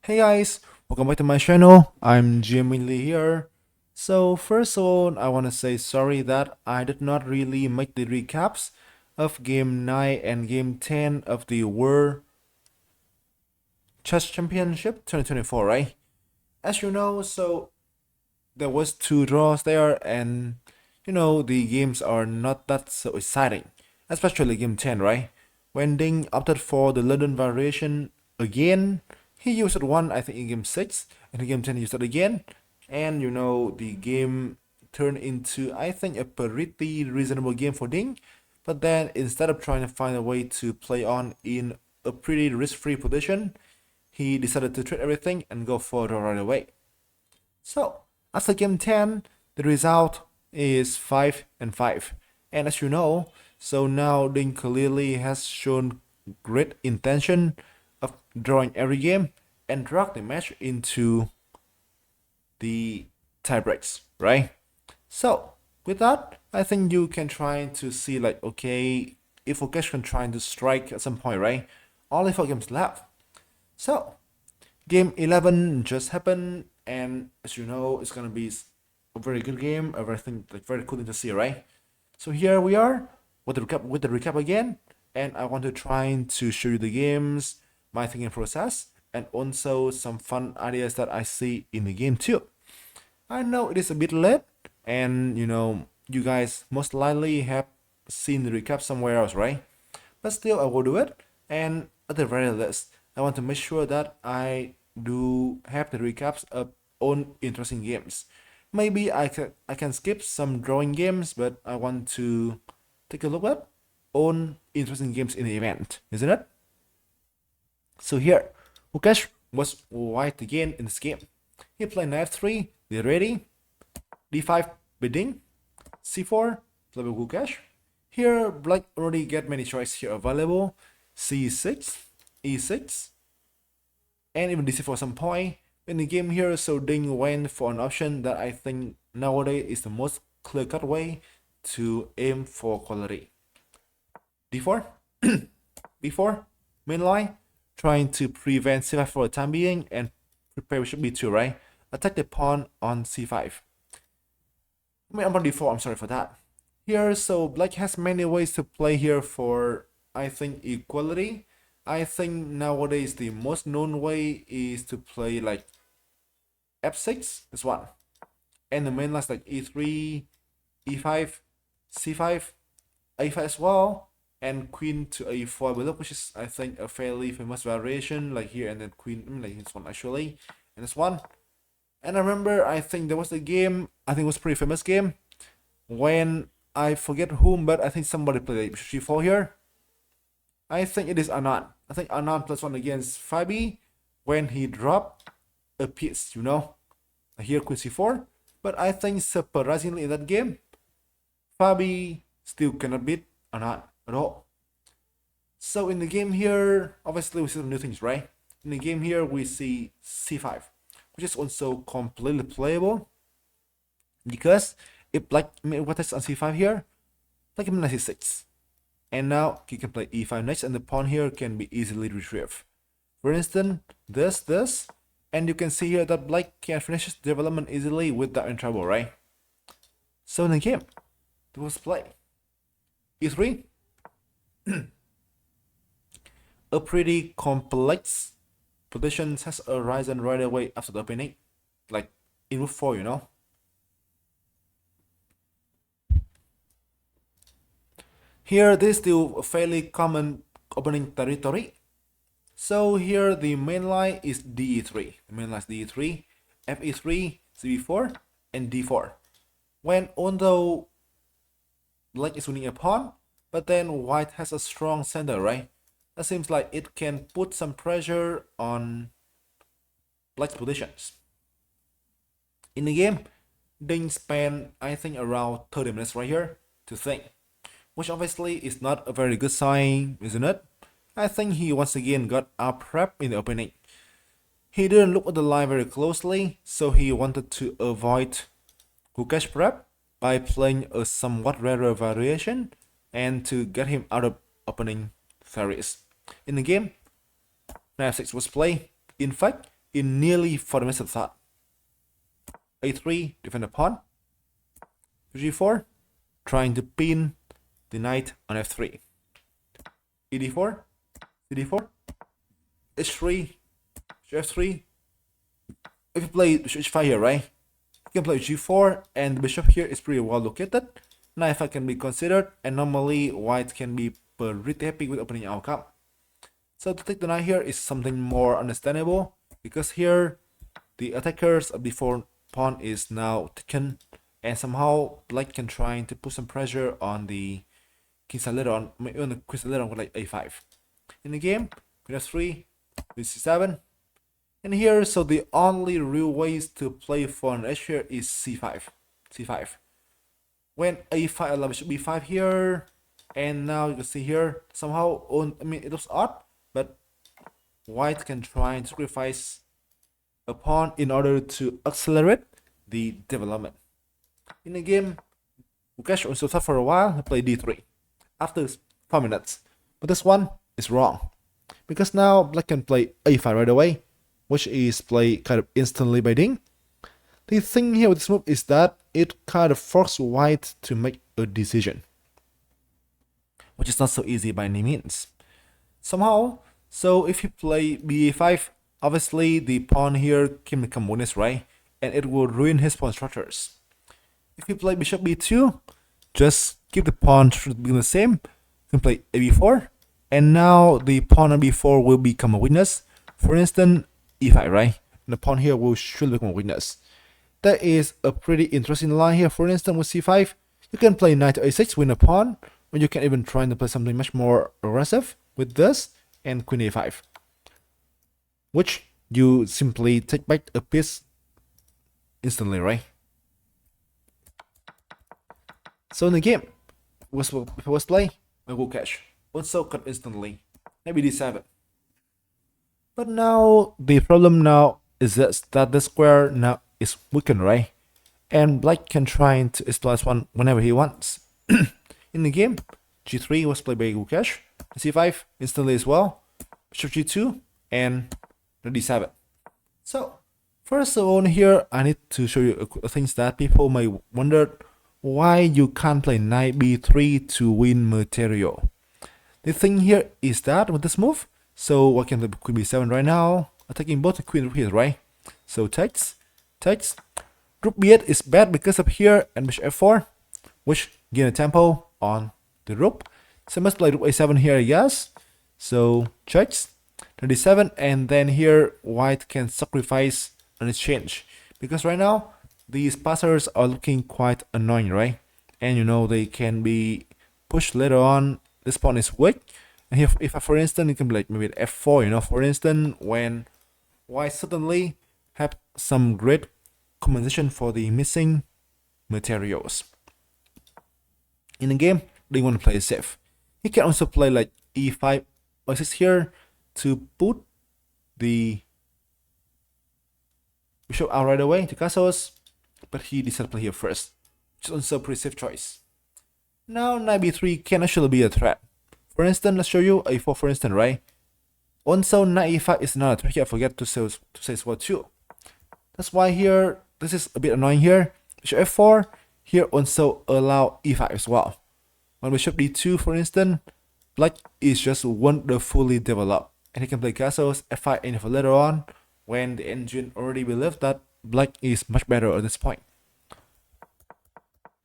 Hey guys, welcome back to my channel. I'm Jimmy Lee here. So first of all, I want to say sorry that I did not really make the recaps of Game 9 and Game 10 of the World Chess Championship 2024, right? As you know, so there was two draws there and the games are not that so exciting, especially Game 10, right? When Ding opted for the London variation again, he used it one I think in Game 6 and in Game 10 he used it again, and the game turned into I think a pretty reasonable game for Ding, but then instead of trying to find a way to play on in a pretty risk-free position, he decided to trade everything and go for the right away. So, after game 10, the result is 5 and 5. And as you know, so now Ding clearly has shown great intention of drawing every game and drag the match into the tiebreaks, right? So, with that, I think you can try to see like, okay, if Gukesh can try to strike at some point, right? Only 4 games left. So, Game 11 just happened, and as you know, it's gonna be a very good game, a very cool thing to see, right? So here we are with the recap again, and I want to try to show you the games, my thinking process, and also some fun ideas that I see in the game too. I know it is a bit late, and you guys most likely have seen the recap somewhere else, right? But still, I will do it, and at the very least, I want to make sure that I do have the recaps of own interesting games. Maybe I can skip some drawing games, but I want to take a look at own interesting games in the event, isn't it? So here, Gukesh was white again in this game. He played knight f3, the ready, d5 bidding, c4, play with Gukesh. Here, black already get many choices here available, c6, e6, and even dc4 some point in the game here. So Ding went for an option that I think nowadays is the most clear-cut way to aim for quality. d4, b4, main line, trying to prevent c5 for the time being and prepare bishop b2, right? Attack the pawn on c5. I mean, I'm on d4, I'm sorry for that. Here, so black has many ways to play here for, I think, equality. I think nowadays the most known way is to play like f6, this one. And the main lines like e3, e5, c5, a5 as well, and queen to a4 below, which is I think a fairly famous variation, like here and then queen, like this one actually, and this one. And I remember, I think there was a game, I think it was a pretty famous game, when I forget whom, but I think somebody played g4 here. I think it is Anand. I think Anand plus one against Fabi when he dropped a piece, here queen c4. But I think surprisingly in that game, Fabi still cannot beat Anand at all. So in the game here, obviously we see some new things, right? In the game here, we see c5, which is also completely playable because if black attacks on c5 here, black can knight c6. And now he can play e5 next, and the pawn here can be easily retrieved. For instance, this, and you can see here that black can finish his development easily without any trouble, right? So in the game, it was play e3, a pretty complex position has arisen right away after the opening, like in move 4, Here, this is still a fairly common opening territory. So here the main line is de3. The main line is de3, fe3, cb4, and d4. When although black is winning a pawn, but then white has a strong center, right? That seems like it can put some pressure on black's positions. In the game, Ding spent I think around 30 minutes right here to think, which obviously is not a very good sign, isn't it? I think he once again got out prep in the opening. He didn't look at the line very closely, so he wanted to avoid Gukesh prep by playing a somewhat rarer variation and to get him out of opening theories. In the game, knight f6 was played. In fact, in nearly 40 minutes of thought. A3, defend the pawn. G4, trying to pin the knight on F3. ED4, CD4, H3, F3. If you play H5 here, right? You can play G4, and the bishop here is pretty well located. Knight F5 can be considered, and normally white can be pretty happy with opening outcome. So to take the knight here is something more understandable, because here the attackers of the pawn is now taken, and somehow black can try to put some pressure on the king side later on, maybe on the queen side later on with like A5. In the game, queen F3, queen C7, and here, so the only real ways to play for an edge here is C5. C5. When A5 allows bishop B5 here, and now you can see here, somehow, it looks odd, but white can try and sacrifice a pawn in order to accelerate the development. In the game, Gukesh also thought for a while, he played D3 after 5 minutes, but this one is wrong, because now black can play A5 right away, which is played kind of instantly by Ding. The thing here with this move is that it kind of forces white to make a decision, which is not so easy by any means. Somehow, so if you play BA5, obviously the pawn here can become weakness, right? And it will ruin his pawn structures. If you play bishop B2, just keep the pawn being the same. You can play AB4, and now the pawn on B4 will become a weakness. For instance, E5, right? And the pawn here will surely become a weakness. That is a pretty interesting line here. For instance, with C5, you can play knight to A6, win a pawn, or you can even try to play something much more aggressive with this and queen A5, which you simply take back a piece instantly, right? So in the game, if it was play, I will catch. Also cut instantly, maybe D7. But now the problem now is that the square now is weakened, right? And black can try to exploit one whenever he wants. In the game, G3 was played by Gukesh, C5 instantly as well, bishop G2, and D7. So first of all here, I need to show you things that people might wonder why you can't play knight B3 to win material. The thing here is that with this move, so I can play queen B7 right now, attacking both the queen here, right? So takes. Rook B8 is bad because of here and bishop F4, which gain a tempo on the rook. So I must play rook A7 here, yes. So checks, D7, and then here white can sacrifice an exchange, because right now these passers are looking quite annoying, right? And you know they can be pushed later on. This pawn is weak, and if for instance you can be like maybe F4, you know, for instance, when white suddenly have some great compensation for the missing materials. In the game, they want to play safe. He can also play like E5 or 6 here to put the bishop out right away to castles, but he decided to play here first, which is also a pretty safe choice. Now knight B3 can actually be a threat. For instance, let's show you A4 for instance, right? Also knight E5 is not a threat here, I forget to say as well too. That's why here, this is a bit annoying here. Bishop F4, here also allow E5 as well. When bishop D2 for instance, black is just wonderfully developed, and he can play castles, F5 and F4 later on, when the engine already believed that black is much better at this point.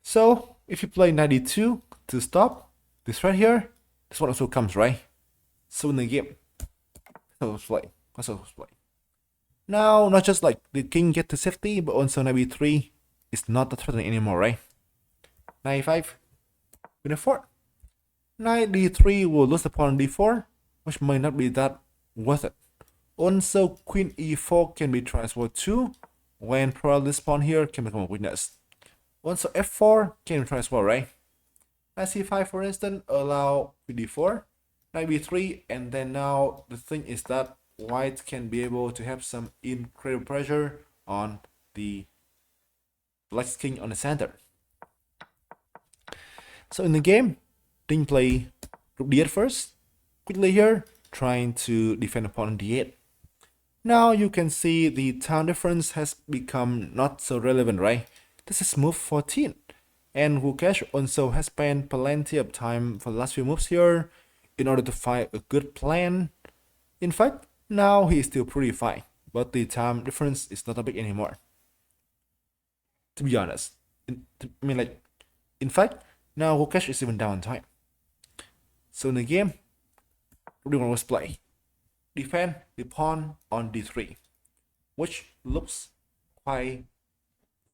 So if you play knight D2 to stop this right here, this one also comes, right? So in the game, let's play. Now, not just like the king get to safety, but also knight B3 is not that threatening anymore, right? Knight E5, queen F4. Knight D3 will lose the pawn on D4, which might not be that worth it. Also, queen E4 can be transferred too, when probably this pawn here can become a weakness. Also, F4 can be transferred, right? Knight C5 for instance, allow queen D4, knight B3, and then now the thing is that white can be able to have some incredible pressure on the black's king on the center. So in the game, Ding play rook D8 first, quickly here, trying to defend the pawn on D8. Now you can see the time difference has become not so relevant, right? This is move 14. And Gukesh also has spent plenty of time for the last few moves here in order to find a good plan. In fact, now he is still pretty fine, but the time difference is not that big anymore. To be honest, in fact, now Gukesh is even down in time. So in the game, everyone was play. Defend the pawn on d3, which looks quite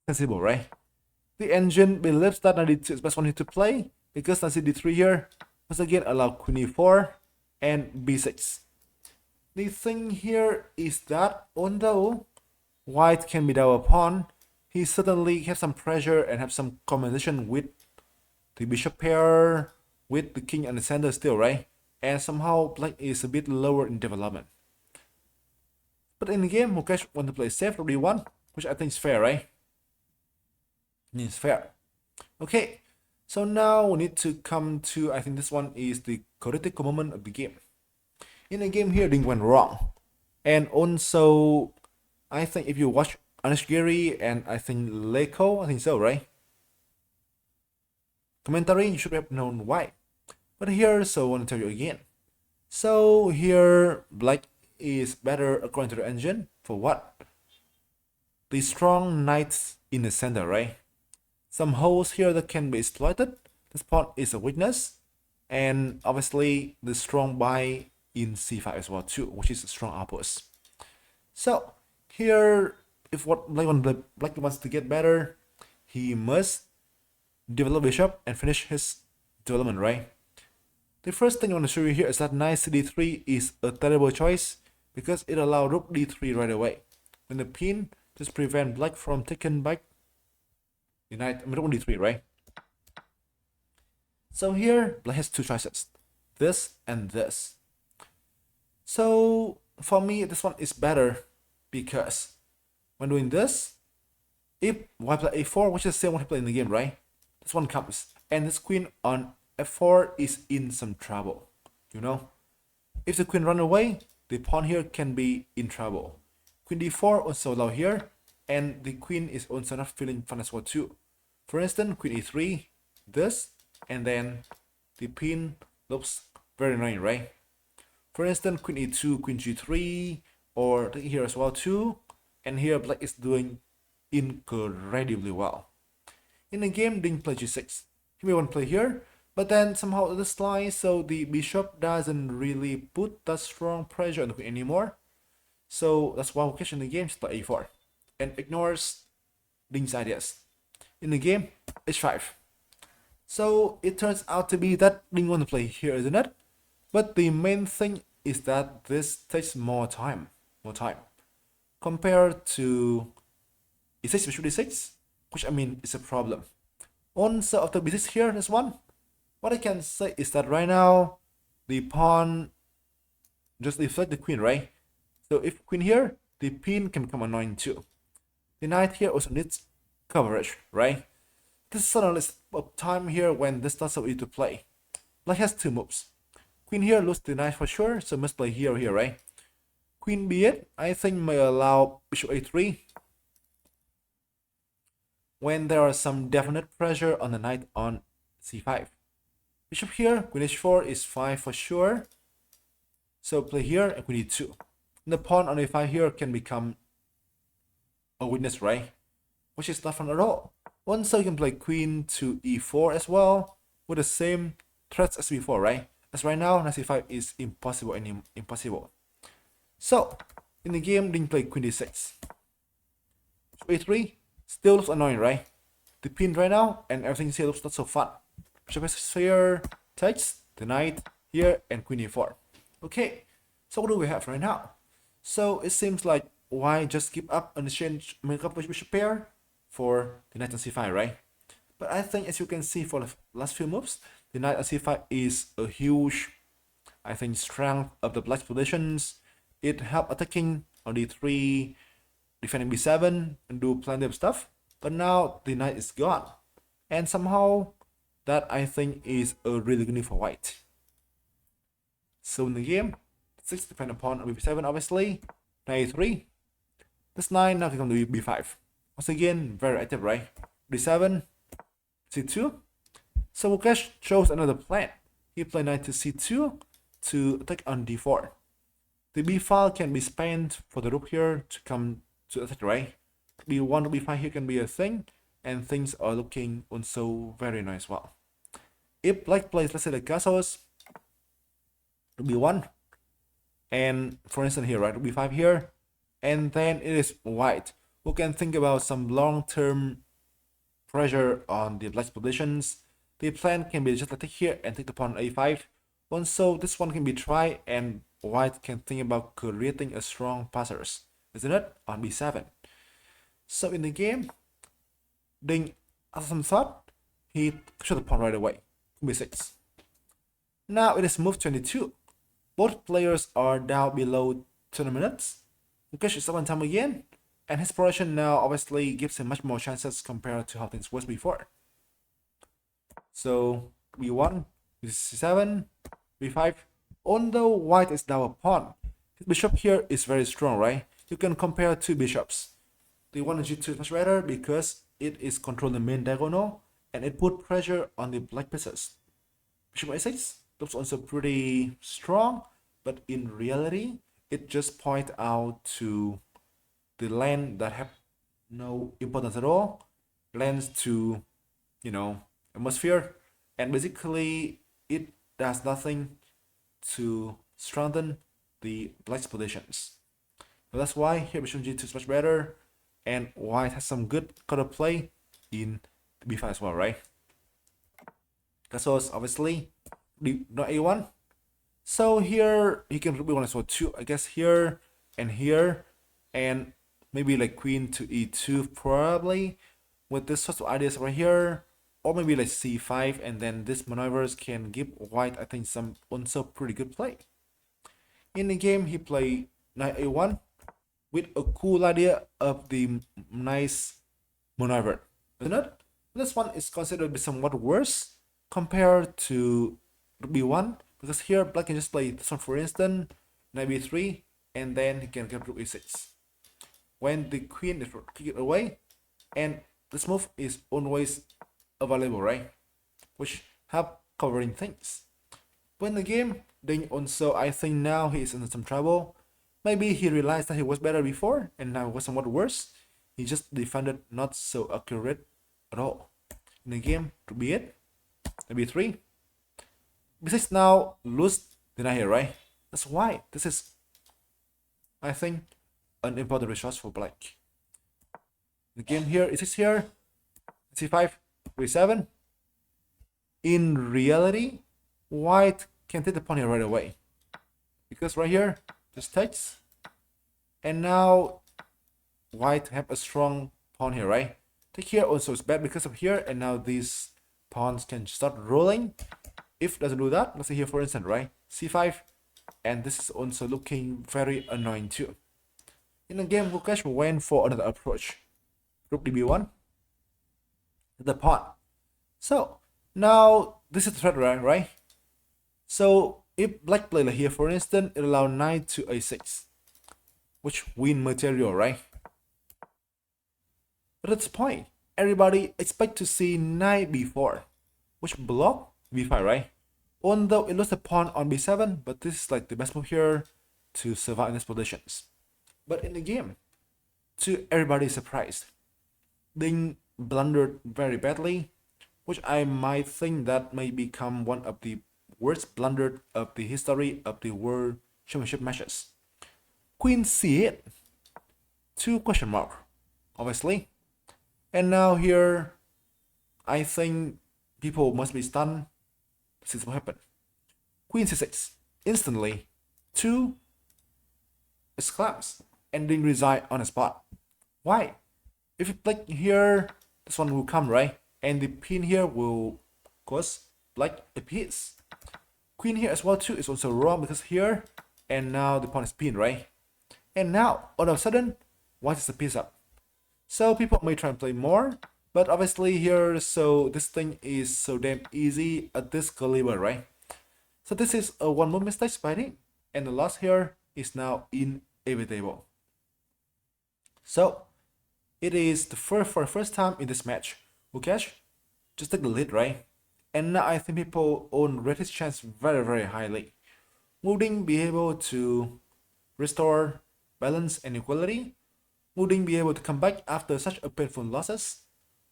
sensible, right? The engine believes that knight d2 is best one to play because knight d3 here once again allow queen e4 and b6. The thing here is that although white can be down a pawn, he certainly have some pressure and have some combination with the bishop pair, with the king and the center still, right? And somehow black is a bit lower in development. But in the game, Gukesh want to play safe for d1, which I think is fair, right? It's fair. Okay, so now we need to come to, I think this one is the critical moment of the game. In the game here, things went wrong. And also, I think if you watch Anishgiri and I think Leiko, I think so, right? Commentary, you should have known why. But here, so I want to tell you again. So here, black is better according to the engine. For what? The strong knights in the center, right? Some holes here that can be exploited. This pawn is a weakness. And obviously, the strong buy in c5 as well too, which is a strong outpost. So here, if what black wants to get better, he must develop bishop and finish his development, right? The first thing I want to show you here is that knight cd3 is a terrible choice because it allows rook d3 right away. When the pin just prevent black from taking back the knight, rook d3, right? So here, black has two choices, this and this. So for me, this one is better because when doing this, if white play a4, which is the same one he played in the game, right? This one comes, and this queen on f4 is in some trouble, you know? If the queen run away, the pawn here can be in trouble. Queen d4 also allow here, and the queen is also not feeling fun as well too. For instance, queen e3, this, and then the pin looks very annoying, right? For instance, queen e2, queen g3, or here as well too, and here black is doing incredibly well. In the game, didn't play g6. He may want to play here, but then somehow this slice, so the bishop doesn't really put that strong pressure on the queen anymore. So that's why Gukesh in the game just play a4 and ignores Ding's ideas. In the game, h5. So it turns out to be that Ding want to play here, isn't it? But the main thing is that this takes more time compared to e6 bishop d6, which I mean is a problem. Also after b6 here, this one, what I can say is that right now the pawn just deflect the queen, right? So if queen here, the pin can become annoying too. The knight here also needs coverage, right? This is suddenly of time here when this not so easy to play. Black has two moves. Queen here loses the knight for sure, so must play here or here, right? Queen b8, I think may allow bishop a3 when there are some definite pressure on the knight on c5. Bishop here, queen h4 is 5 for sure. So play here and queen e2. The pawn on a5 here can become a weakness, right? Which is not fun at all. Also, you can play queen to e4 as well with the same threats as before, right? As right now, knight c5 is impossible and impossible. So, in the game, didn't play queen d6. a3 still looks annoying, right? The pin right now and everything here looks not so fun. Bishop here takes the knight here and queen e4. Okay, so what do we have right now? So it seems like why just keep up and change make up bishop pair for the knight on c5, right? But I think as you can see for the last few moves, the knight on c5 is a huge, I think, strength of the black positions. It helped attacking on d3, defending b7, and do plenty of stuff. But now the knight is gone, and somehow that I think is a really good news for white. So in the game, 6 depend upon b7 obviously, knight a3. This 9 now can come to b5. Once again, very active, right? d7, c2. So Gukesh chose another plan. He played knight to c2 to attack on d4. The b file can be spent for the rook here to come to attack, right? b1 to b5 here can be a thing, and things are looking also very nice. Well, if black plays, let's say the castles, b1, and for instance here, right, b5 here, and then it is white who can think about some long-term pressure on the black's positions. The plan can be just like take here and take the pawn on a5. Also, this one can be tried, and white can think about creating a strong passers, isn't it? On b7. So in the game, Ding, after some thought, he shot the pawn right away. b6. Now it is move 22. Both players are down below 20 minutes. Gukesh is up on time again, and his progression now obviously gives him much more chances compared to how things was before. So b1, c7, b5. Although white is now a pawn, his bishop here is very strong, right? You can compare two bishops. The one on g2 is much better because it is controlling the main diagonal and it put pressure on the black pieces. Bishop a6 looks also pretty strong, but in reality, it just point out to the land that have no importance at all, lands to, atmosphere, and basically it does nothing to strengthen the black's positions. So that's why here bishop g2 is much better, and white has some good counterplay in the b5 as well, right? Castles obviously not a1. So here he can be one as well too, I guess here, and maybe like queen to e2 probably with this sort of ideas right here, or maybe like c5, and then these maneuvers can give white, I think, some also pretty good play. In the game, he played knight a1 with a cool idea of the nice maneuver, isn't it? This one is considered to be somewhat worse compared to b1, because here black can just play this one, for instance, knight b3, and then he can get rook e6. When the queen is kicked away, and this move is always available, right? Which help covering things. But in the game, then also I think now he is in some trouble. Maybe he realized that he was better before and now was somewhat worse. He just defended not so accurate at all. In the game, to be it, b3. b6 now lose the knight here, right? That's why this is, I think, an important resource for black. The game here is here, c5, b7. In reality, white can take the pawn here right away, because right here just takes, and now white have a strong pawn here, right? Take here also is bad because of here, and now these pawns can start rolling. If it doesn't do that, let's say here for instance, right, c5, and this is also looking very annoying too. In the game, Gukesh went for another approach. Rook db1, the pawn. So now this is the threat, right? So if black play like here, for instance, it allows knight to a6, which win material, right? But at this point, everybody expect to see knight b4, which block b5, right? Although it lost a pawn on b7, but this is like the best move here to survive in these positions. But in the game, to everybody's surprise, Ding blundered very badly, which I might think that may become one of the worst blunders of the history of the World Championship matches. Queen c8, 2 question mark, obviously. And now here, I think people must be stunned since what happened. Queen c6, instantly, 2 exclaims, and Ding resign on the spot. Why? If you click here, this one will come, right? And the pin here will cause black a piece. Queen here as well too is also wrong because here, and now the pawn is pinned, right? And now, all of a sudden, white is a piece up. So people may try and play more, but obviously here, so this thing is so damn easy at this caliber, right? So this is a one move mistake by Ding, and the loss here is now inevitable. So it is for the first time in this match. Gukesh just took the lead, right? And now I think people own rate his chance very, very highly. Wouldn't be able to restore balance and equality? Wouldn't be able to come back after such a painful losses,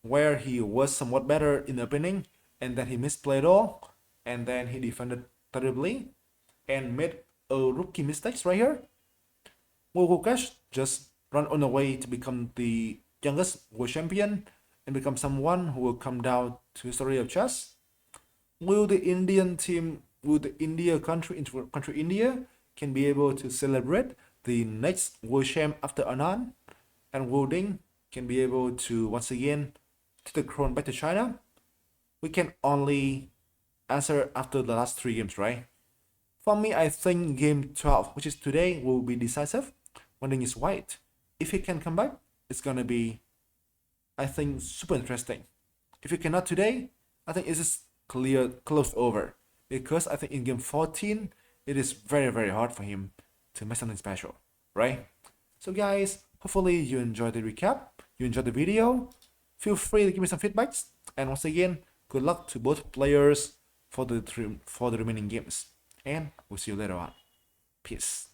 where he was somewhat better in the opening, and then he misplayed all, and then he defended terribly, and made a rookie mistakes right here? Will Gukesh just run on the way to become the youngest world champion and become someone who will come down to history of chess? Will the Indian team, will the India country India can be able to celebrate the next world champ after Anand, and Wu Ding can be able to once again take the crown back to China? We can only answer after the last three games, right? For me, I think game 12, which is today, will be decisive. One thing is white. If he can come back, it's gonna be, I think, super interesting. If he cannot today, I think it's just close over. Because I think in game 14, it is very, very hard for him to make something special, right? So guys, hopefully you enjoyed the recap, you enjoyed the video. Feel free to give me some feedbacks. And once again, good luck to both players for the remaining games. And we'll see you later on. Peace.